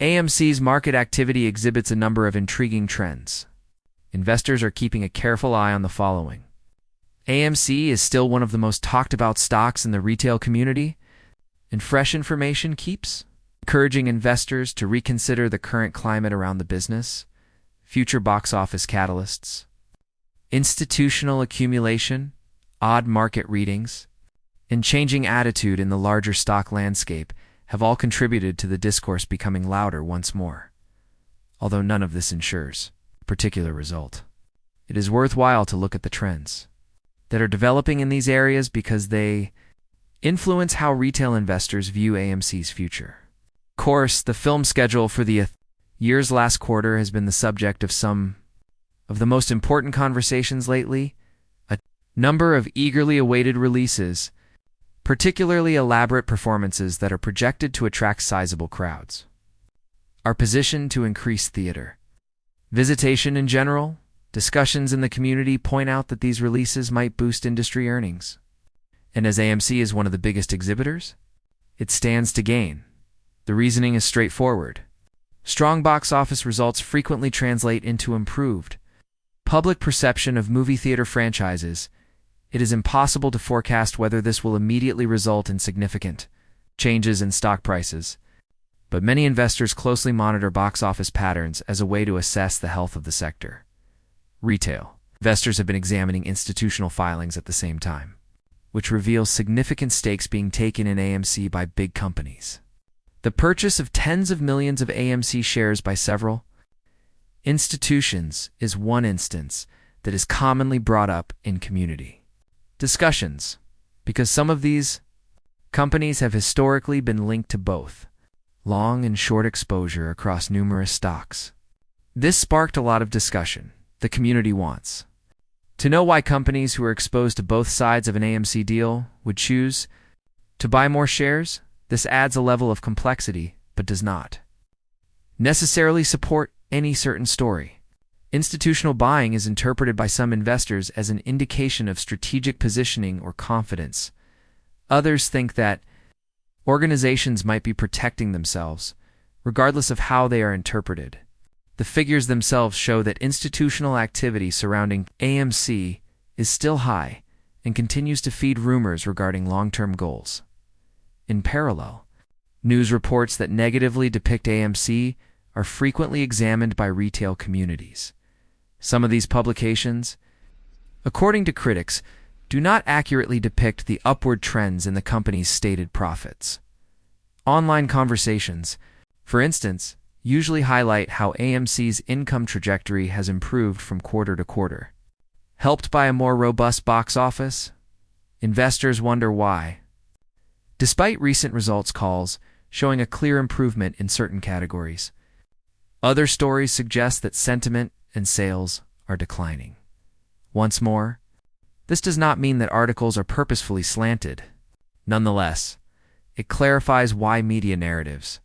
AMC's market activity exhibits a number of intriguing trends. Investors are keeping a careful eye on the following. AMC is still one of the most talked about stocks in the retail community, and fresh information keeps encouraging investors to reconsider the current climate around the business, future box office catalysts, institutional accumulation, odd market readings, and changing attitude in the larger stock landscape have all contributed to the discourse becoming louder once more. Although none of this ensures a particular result, it is worthwhile to look at the trends that are developing in these areas because they influence how retail investors view AMC's future. Of course, the film schedule for the year's last quarter has been the subject of some of the most important conversations lately. A number of eagerly awaited releases, particularly elaborate performances that are projected to attract sizable crowds, are positioned to increase theater visitation in general. Discussions in the community point out that these releases might boost industry earnings. And as AMC is one of the biggest exhibitors, it stands to gain. The reasoning is straightforward. Strong box office results frequently translate into improved public perception of movie theater franchises. It is impossible to forecast whether this will immediately result in significant changes in stock prices, but many investors closely monitor box office patterns as a way to assess the health of the sector. Retail investors have been examining institutional filings at the same time, which reveals significant stakes being taken in AMC by big companies. The purchase of tens of millions of AMC shares by several institutions is one instance that is commonly brought up in community discussions, because some of these companies have historically been linked to both long and short exposure across numerous stocks. This sparked a lot of discussion. The community wants to know why companies who are exposed to both sides of an AMC deal would choose to buy more shares. This adds a level of complexity, but does not necessarily support any certain story. Institutional buying is interpreted by some investors as an indication of strategic positioning or confidence. Others think that organizations might be protecting themselves, regardless of how they are interpreted. The figures themselves show that institutional activity surrounding AMC is still high and continues to feed rumors regarding long-term goals. In parallel, news reports that negatively depict AMC are frequently examined by retail communities. Some of these publications, according to critics, do not accurately depict the upward trends in the company's stated profits. Online conversations, for instance, usually highlight how AMC's income trajectory has improved from quarter to quarter. Helped by a more robust box office, investors wonder why. Despite recent results calls showing a clear improvement in certain categories, other stories suggest that sentiment and sales are declining. Once more, this does not mean that articles are purposefully slanted. Nonetheless, it clarifies why media narratives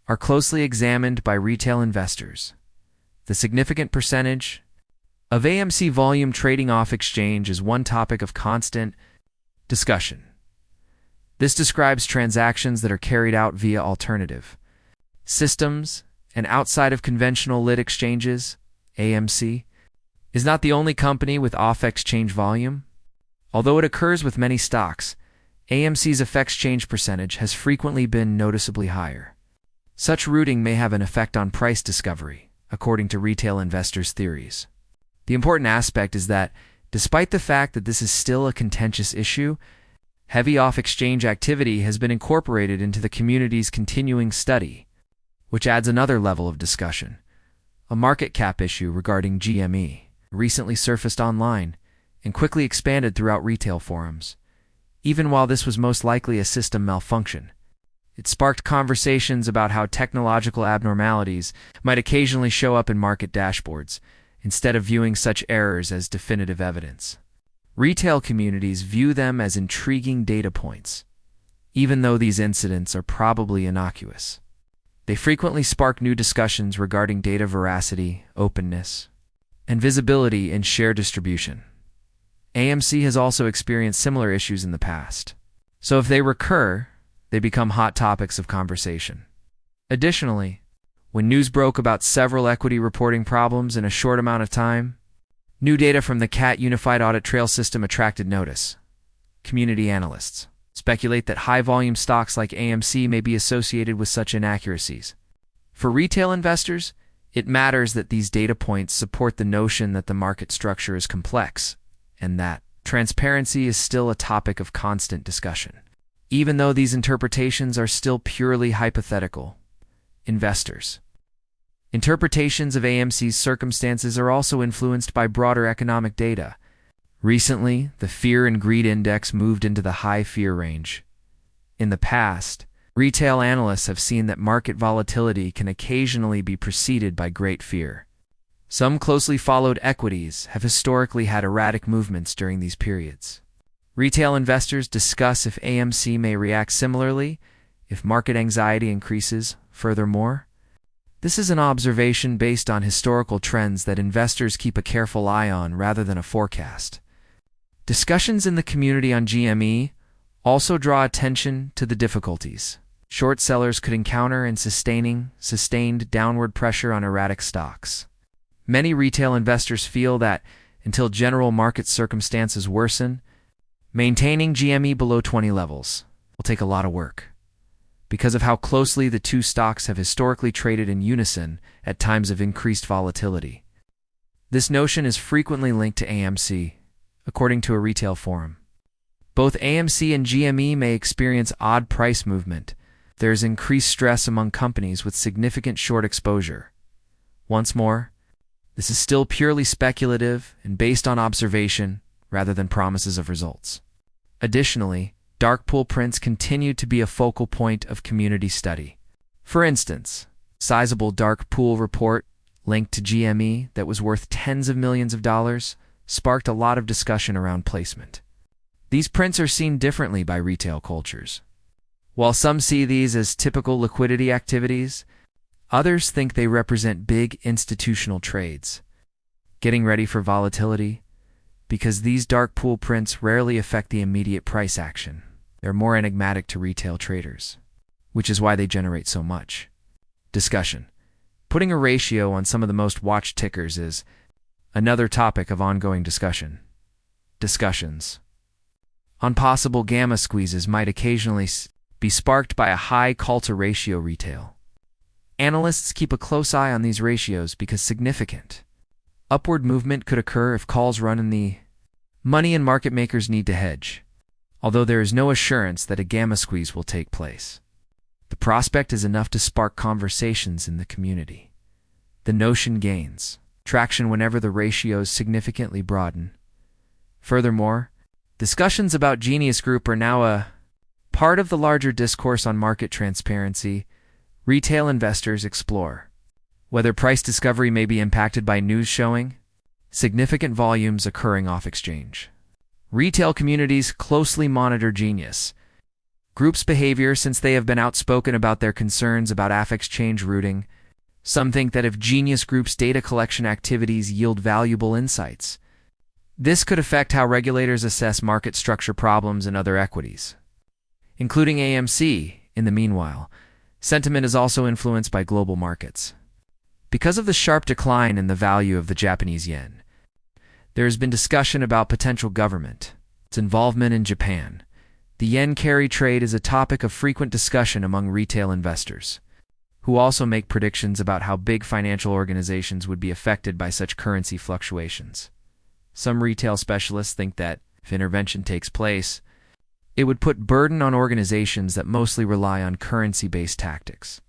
are closely examined by retail investors. The significant percentage of AMC volume trading off exchange is one topic of constant discussion. This describes transactions that are carried out via alternative systems and outside of conventional lit exchanges. AMC is not the only company with off-exchange volume. Although it occurs with many stocks, AMC's off-exchange percentage has frequently been noticeably higher. Such routing may have an effect on price discovery, according to retail investors' theories. The important aspect is that, despite the fact that this is still a contentious issue, heavy off-exchange activity has been incorporated into the community's continuing study, which adds another level of discussion. A market cap issue regarding GME recently surfaced online and quickly expanded throughout retail forums. Even while this was most likely a system malfunction, it sparked conversations about how technological abnormalities might occasionally show up in market dashboards, instead of viewing such errors as definitive evidence. Retail communities view them as intriguing data points, even though these incidents are probably innocuous. They frequently spark new discussions regarding data veracity, openness, and visibility in share distribution. AMC has also experienced similar issues in the past, so if they recur, they become hot topics of conversation. Additionally, When news broke about several equity reporting problems in a short amount of time, new data from the CAT Unified Audit Trail system attracted notice. Community analysts speculate that high-volume stocks like AMC may be associated with such inaccuracies. For retail investors, it matters that these data points support the notion that the market structure is complex and that transparency is still a topic of constant discussion. Even though these interpretations are still purely hypothetical, investors' interpretations of AMC's circumstances are also influenced by broader economic data. Recently, the Fear and Greed Index moved into the high fear range. In the past, retail analysts have seen that market volatility can occasionally be preceded by great fear. Some closely followed equities have historically had erratic movements during these periods. Retail investors discuss if AMC may react similarly if market anxiety increases. Furthermore, this is an observation based on historical trends that investors keep a careful eye on rather than a forecast. Discussions in the community on GME also draw attention to the difficulties short sellers could encounter in sustained downward pressure on erratic stocks. Many retail investors feel that until general market circumstances worsen, maintaining GME below 20 levels will take a lot of work, because of how closely the two stocks have historically traded in unison at times of increased volatility. This notion is frequently linked to AMC, according to a retail forum. Both AMC and GME may experience odd price movement. There is increased stress among companies with significant short exposure. Once more, this is still purely speculative and based on observation rather than promises of results. Additionally, dark pool prints continue to be a focal point of community study. For instance, a sizable dark pool report linked to GME that was worth tens of millions of dollars sparked a lot of discussion around placement. These prints are seen differently by retail cultures. While some see these as typical liquidity activities, others think they represent big institutional trades, getting ready for volatility, because these dark pool prints rarely affect the immediate price action. They're more enigmatic to retail traders, which is why they generate so much discussion. Putting a ratio on some of the most watched tickers is another topic of ongoing discussion. Discussions on possible gamma squeezes might occasionally be sparked by a high call-to ratio retail. Analysts keep a close eye on these ratios because significant upward movement could occur if calls run in the money and market makers need to hedge, although there is no assurance that a gamma squeeze will take place. The prospect is enough to spark conversations in the community. The notion gains traction whenever the ratios significantly broaden. Furthermore, discussions about Genius Group are now a part of the larger discourse on market transparency. Retail investors explore whether price discovery may be impacted by news showing significant volumes occurring off-exchange. Retail communities closely monitor Genius Group's behavior since they have been outspoken about their concerns about off-exchange routing. Some think that if Genius Group's data collection activities yield valuable insights, this could affect how regulators assess market structure problems in other equities, including AMC. In the meanwhile, sentiment is also influenced by global markets. Because of the sharp decline in the value of the Japanese yen, there has been discussion about potential government's involvement in Japan. The yen carry trade is a topic of frequent discussion among retail investors, who also make predictions about how big financial organizations would be affected by such currency fluctuations. Some retail specialists think that, if intervention takes place, it would put burden on organizations that mostly rely on currency-based tactics.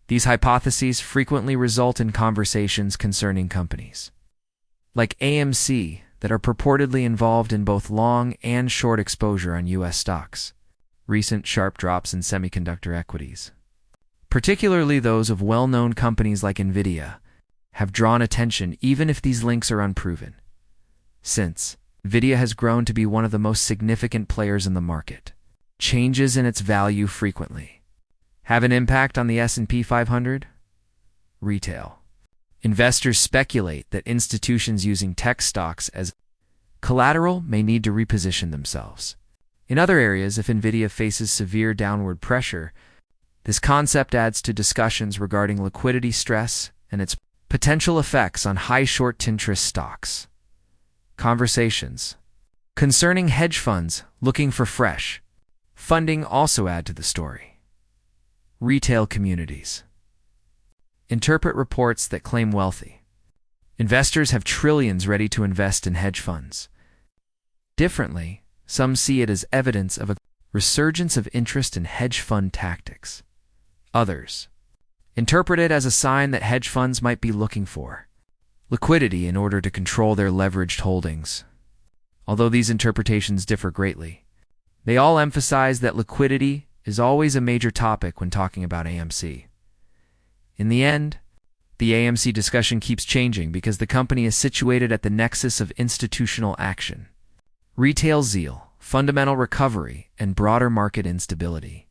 These hypotheses frequently result in conversations concerning companies like AMC that are purportedly involved in both long and short exposure on U.S. stocks. Recent sharp drops in semiconductor equities, particularly those of well-known companies like NVIDIA, have drawn attention even if these links are unproven. Since NVIDIA has grown to be one of the most significant players in the market, changes in its value frequently have an impact on the S&P 500. Retail investors speculate that institutions using tech stocks as collateral may need to reposition themselves. In other areas, if NVIDIA faces severe downward pressure, This concept adds to discussions regarding liquidity stress and its potential effects on high short interest stocks. Conversations concerning hedge funds looking for fresh funding also add to the story. Retail communities interpret reports that claim wealthy investors have trillions ready to invest in hedge funds. Differently, some see it as evidence of a resurgence of interest in hedge fund tactics. Others interpret it as a sign that hedge funds might be looking for liquidity in order to control their leveraged holdings. Although these interpretations differ greatly, they all emphasize that liquidity is always a major topic when talking about AMC. In the end, the AMC discussion keeps changing because the company is situated at the nexus of institutional action, retail zeal, fundamental recovery, and broader market instability.